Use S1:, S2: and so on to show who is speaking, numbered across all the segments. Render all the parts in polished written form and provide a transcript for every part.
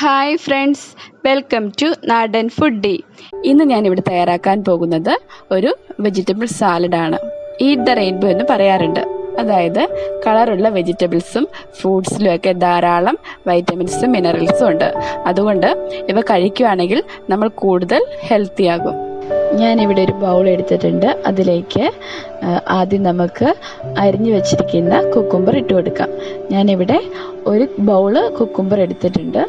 S1: Hi friends, welcome to നാടൻ foodie. ഇന്ന് ഞാനിവിടെ തയ്യാറാക്കാൻ പോകുന്നത് ഒരു വെജിറ്റബിൾ സാലഡാണ്. ഈറ്റ് ദ റെയിൻബോ എന്ന് പറയാറുണ്ട്. അതായത് കളറുള്ള വെജിറ്റബിൾസും ഫ്രൂട്ട്സിലും ഒക്കെ ധാരാളം വൈറ്റമിൻസും മിനറൽസും ഉണ്ട്. അതുകൊണ്ട് ഇവ കഴിക്കുകയാണെങ്കിൽ നമ്മൾ കൂടുതൽ ഹെൽത്തി ആകും. ഞാനിവിടെ ഒരു ബൗൾ എടുത്തിട്ടുണ്ട്. അതിലേക്ക് ആദ്യം നമുക്ക് അരിഞ്ഞു വെച്ചിരിക്കുന്ന കുക്കുംബർ ഇട്ട് കൊടുക്കാം. ഞാനിവിടെ ഒരു ബൗള് കുക്കുംബർ എടുത്തിട്ടുണ്ട്.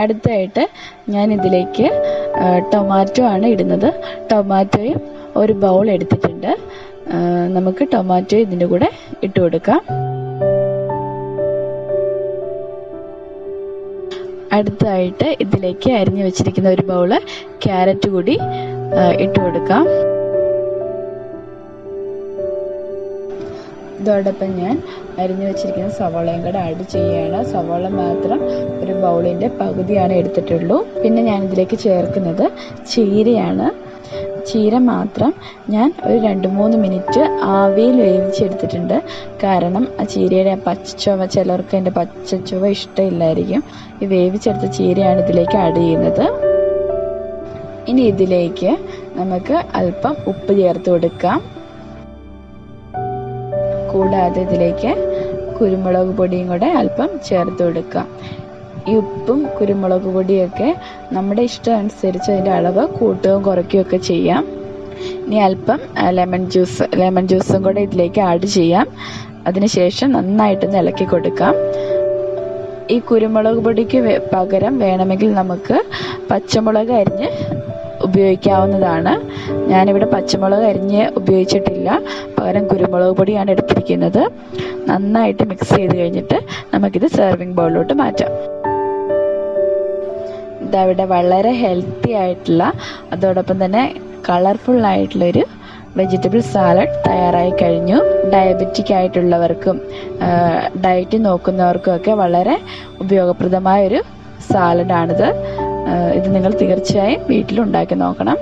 S1: അടുത്തായിട്ട് ഞാൻ ഇതിലേക്ക് ടൊമാറ്റോ ആണ് ഇടുന്നത്. ടൊമാറ്റോയും ഒരു ബൗൾ എടുത്തിട്ടുണ്ട്. നമുക്ക് ടൊമാറ്റോ ഇതിൻ്റെ കൂടെ ഇട്ട് കൊടുക്കാം. അടുത്തായിട്ട് ഇതിലേക്ക് അരിഞ്ഞു വെച്ചിരിക്കുന്ന ഒരു ബൗള് ക്യാരറ്റ് കൂടി ഇട്ട് കൊടുക്കാം. ഇതോടൊപ്പം ഞാൻ അരിഞ്ഞു വെച്ചിരിക്കുന്ന സവാളയും കൂടെ ആഡ് ചെയ്യുകയാണ്. സവാള മാത്രം ഒരു ബൗളിൻ്റെ പകുതിയാണ് എടുത്തിട്ടുള്ളൂ. പിന്നെ ഞാൻ ഇതിലേക്ക് ചേർക്കുന്നത് ചീരയാണ്. ചീര മാത്രം ഞാൻ ഒരു 2-3 മിനിറ്റ് ആവിയിൽ വേവിച്ചെടുത്തിട്ടുണ്ട്. കാരണം ആ ചീരയുടെ പച്ചച്ചുവ, ചിലർക്ക് അതിൻ്റെ പച്ചച്ചുവ ഇഷ്ടമില്ലായിരിക്കും. ഈ വേവിച്ചെടുത്ത ചീരയാണ് ഇതിലേക്ക് ആഡ് ചെയ്യുന്നത്. ഇനി ഇതിലേക്ക് നമുക്ക് അല്പം ഉപ്പ് ചേർത്ത് കൊടുക്കാം. കൂടാതെ ഇതിലേക്ക് കുരുമുളക് പൊടിയും കൂടെ അല്പം ചേർത്ത് കൊടുക്കാം. ഈ ഉപ്പും കുരുമുളക് പൊടിയൊക്കെ നമ്മുടെ ഇഷ്ടം അനുസരിച്ച് അതിൻ്റെ അളവ് കൂട്ടുകയും കുറയ്ക്കുകയൊക്കെ ചെയ്യാം. ഇനി അല്പം ലെമൺ ജ്യൂസും കൂടെ ഇതിലേക്ക് ആഡ് ചെയ്യാം. അതിനുശേഷം നന്നായിട്ടൊന്ന് ഇളക്കി കൊടുക്കാം. ഈ കുരുമുളക് പൊടിക്ക് പകരം വേണമെങ്കിൽ നമുക്ക് പച്ചമുളക് അരിഞ്ഞ് ഉപയോഗിക്കാവുന്നതാണ്. ഞാനിവിടെ പച്ചമുളക് അരിഞ്ഞ് ഉപയോഗിച്ചിട്ടില്ല, പകരം കുരുമുളക് പൊടിയാണ് എടുത്തിരിക്കുന്നത്. നന്നായിട്ട് മിക്സ് ചെയ്ത് കഴിഞ്ഞിട്ട് നമുക്കിത് സെർവിങ് ബൗളിലോട്ട് മാറ്റാം. ഇതവിടെ വളരെ ഹെൽത്തി ആയിട്ടുള്ള, അതോടൊപ്പം തന്നെ കളർഫുൾ ആയിട്ടുള്ളൊരു വെജിറ്റബിൾ സാലഡ് തയ്യാറായി കഴിഞ്ഞു. ഡയബറ്റിക് ആയിട്ടുള്ളവർക്കും ഡയറ്റ് നോക്കുന്നവർക്കും ഒക്കെ വളരെ ഉപയോഗപ്രദമായൊരു സാലഡാണിത്. ഇത് നിങ്ങൾ തീർച്ചയായും വീട്ടിലുണ്ടാക്കി നോക്കണം.